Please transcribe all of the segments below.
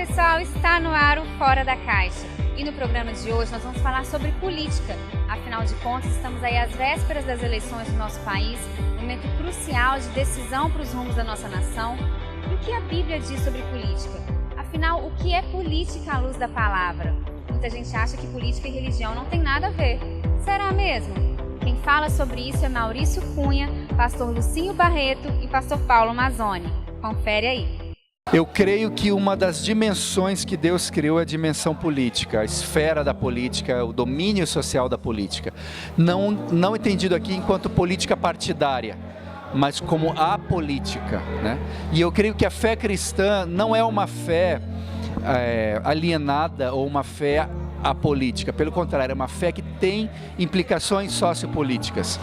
pessoal, está no ar o Fora da Caixa. E no programa de hoje nós vamos falar sobre política. Afinal de contas, estamos aí às vésperas das eleições do nosso país, um momento crucial de decisão para os rumos da nossa nação. E o que a Bíblia diz sobre política? Afinal, o que é política à luz da palavra? Muita gente acha que política e religião não tem nada a ver. Será mesmo? Quem fala sobre isso é Maurício Cunha, pastor Lucinho Barreto e pastor Paulo Mazzoni. Confere aí. Eu creio que uma das dimensões que Deus criou é a dimensão política, a esfera da política, o domínio social da política. Não entendido aqui enquanto política partidária, mas como a política, né? E eu creio que a fé cristã não é uma fé alienada ou uma fé apolítica, pelo contrário, é uma fé que tem implicações sociopolíticas.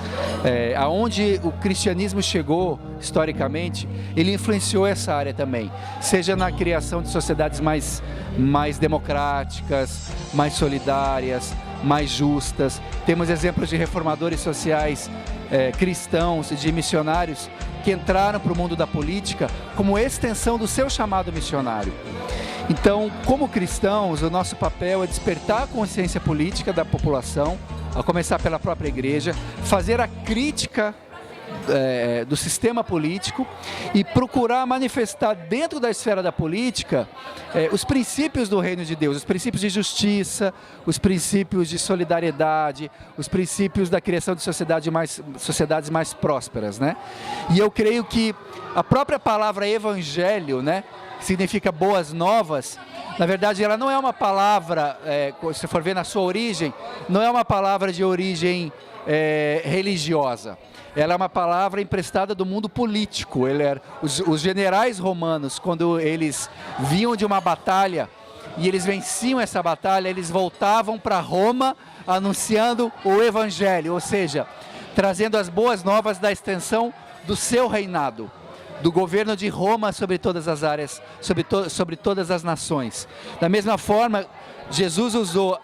Aonde o cristianismo chegou, historicamente, ele influenciou essa área também, seja na criação de sociedades mais democráticas, mais solidárias, mais justas. Temos exemplos de reformadores sociais cristãos e de missionários que entraram para o mundo da política como extensão do seu chamado missionário. Então, como cristãos, o nosso papel é despertar a consciência política da população, a começar pela própria igreja, fazer a crítica do sistema político e procurar manifestar dentro da esfera da política os princípios do reino de Deus, os princípios de justiça, os princípios de solidariedade, os princípios da criação de sociedades mais prósperas, né? E eu creio que a própria palavra evangelho, né, significa boas novas, na verdade ela não é uma palavra, se for ver na sua origem, não é uma palavra de origem religiosa. Ela é uma palavra emprestada do mundo político. Os generais romanos, quando eles vinham de uma batalha e eles venciam essa batalha, eles voltavam para Roma anunciando o evangelho, ou seja, trazendo as boas novas da extensão do seu reinado, do governo de Roma sobre todas as áreas, sobre todas as nações. Da mesma forma, Jesus usou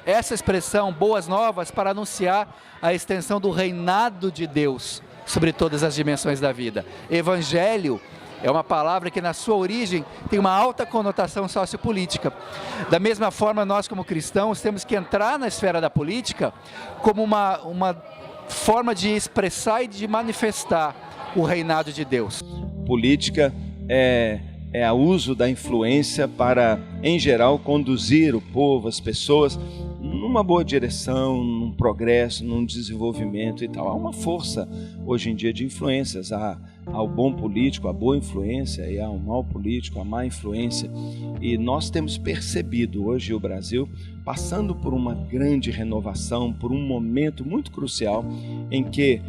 essa expressão, boas novas, para anunciar a extensão do reinado de Deus sobre todas as dimensões da vida. Evangelho é uma palavra que na sua origem tem uma alta conotação sociopolítica. Da mesma forma, nós como cristãos temos que entrar na esfera da política como uma forma de expressar e de manifestar o reinado de Deus. Política é o uso da influência para, em geral, conduzir o povo, as pessoas, numa boa direção, num progresso, num desenvolvimento e tal. Há uma força, hoje em dia, de influências. Há o bom político, a boa influência, e há o mau político, a má influência. E nós temos percebido hoje o Brasil passando por uma grande renovação, por um momento muito crucial em que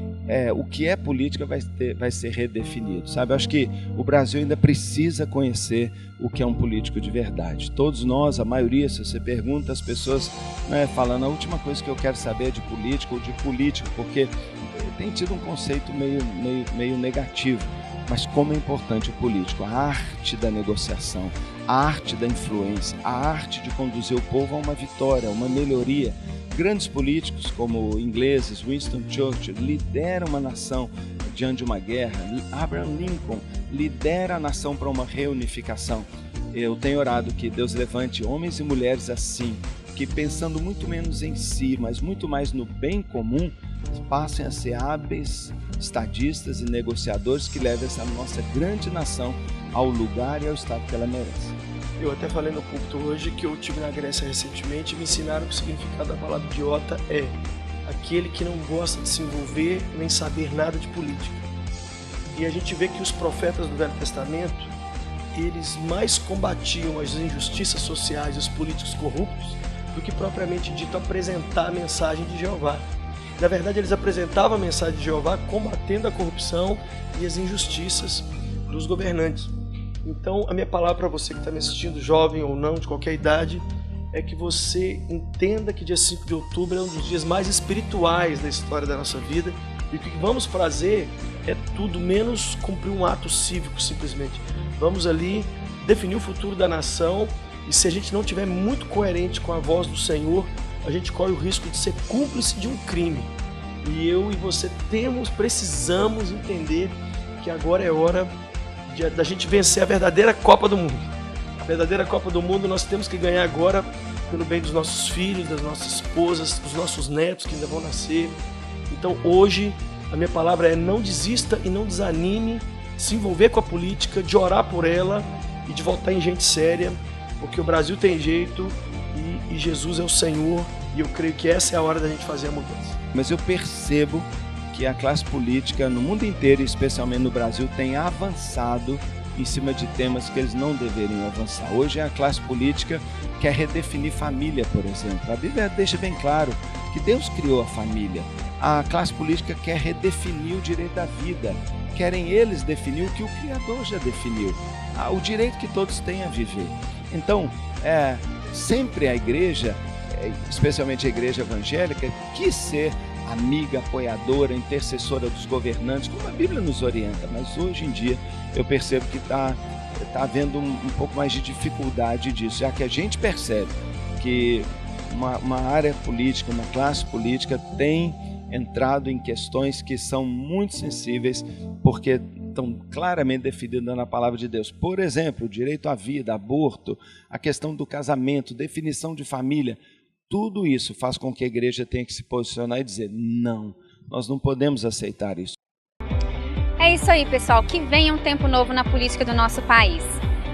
o que é política vai ser redefinido, sabe? Eu acho que o Brasil ainda precisa conhecer o que é um político de verdade. Todos nós, a maioria, se você pergunta, as pessoas falando, a última coisa que eu quero saber é de político ou de político, porque tem tido um conceito meio negativo. Mas como é importante o político, a arte da negociação, a arte da influência, a arte de conduzir o povo a uma vitória, a uma melhoria. Grandes políticos como ingleses, Winston Churchill, lideram uma nação diante de uma guerra. Abraham Lincoln lidera a nação para uma reunificação. Eu tenho orado que Deus levante homens e mulheres assim, que pensando muito menos em si, mas muito mais no bem comum, passem a ser hábeis estadistas e negociadores que levem essa nossa grande nação ao lugar e ao estado que ela merece. Eu até falei no púlpito hoje que eu estive na Grécia recentemente e me ensinaram que o significado da palavra idiota é aquele que não gosta de se envolver nem saber nada de política. E a gente vê que os profetas do Velho Testamento, eles mais combatiam as injustiças sociais e os políticos corruptos do que propriamente dito apresentar a mensagem de Jeová. Na verdade, eles apresentavam a mensagem de Jeová combatendo a corrupção e as injustiças dos governantes. Então, a minha palavra para você que está me assistindo, jovem ou não, de qualquer idade, é que você entenda que dia 5 de outubro é um dos dias mais espirituais da história da nossa vida e o que vamos fazer é tudo menos cumprir um ato cívico, simplesmente. Vamos ali definir o futuro da nação e se a gente não estiver muito coerente com a voz do Senhor, a gente corre o risco de ser cúmplice de um crime. E eu e você precisamos entender que agora é hora da gente vencer a verdadeira Copa do Mundo. A verdadeira Copa do Mundo nós temos que ganhar agora pelo bem dos nossos filhos, das nossas esposas, dos nossos netos que ainda vão nascer. Então hoje a minha palavra é: não desista e não desanime de se envolver com a política, de orar por ela e de votar em gente séria, porque o Brasil tem jeito e Jesus é o Senhor, e eu creio que essa é a hora da gente fazer a mudança. Mas eu percebo que a classe política no mundo inteiro, e especialmente no Brasil, tem avançado em cima de temas que eles não deveriam avançar. Hoje a classe política quer redefinir família, por exemplo. A Bíblia deixa bem claro que Deus criou a família. A classe política quer redefinir o direito da vida. Querem eles definir o que o Criador já definiu. O direito que todos têm a viver. Então, sempre a igreja, especialmente a igreja evangélica, quis ser amiga, apoiadora, intercessora dos governantes, como a Bíblia nos orienta, mas hoje em dia eu percebo que está havendo um pouco mais de dificuldade disso, já que a gente percebe que uma área política, uma classe política tem entrado em questões que são muito sensíveis, porque estão claramente definidas na palavra de Deus. Por exemplo, o direito à vida, aborto, a questão do casamento, definição de família. Tudo isso faz com que a igreja tenha que se posicionar e dizer: não, nós não podemos aceitar isso. É isso aí, pessoal, que venha um tempo novo na política do nosso país.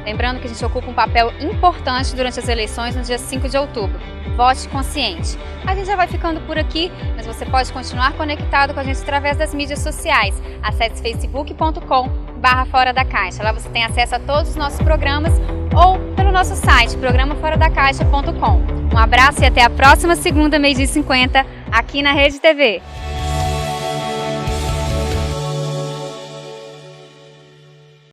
Lembrando que a gente ocupa um papel importante durante as eleições no dia 5 de outubro. Vote consciente. A gente já vai ficando por aqui, mas você pode continuar conectado com a gente através das mídias sociais. Acesse facebook.com/Fora da Caixa. Lá você tem acesso a todos os nossos programas ou pelo nosso site, programaforadacaixa.com. Um abraço e até a próxima segunda, 12h50, aqui na Rede TV.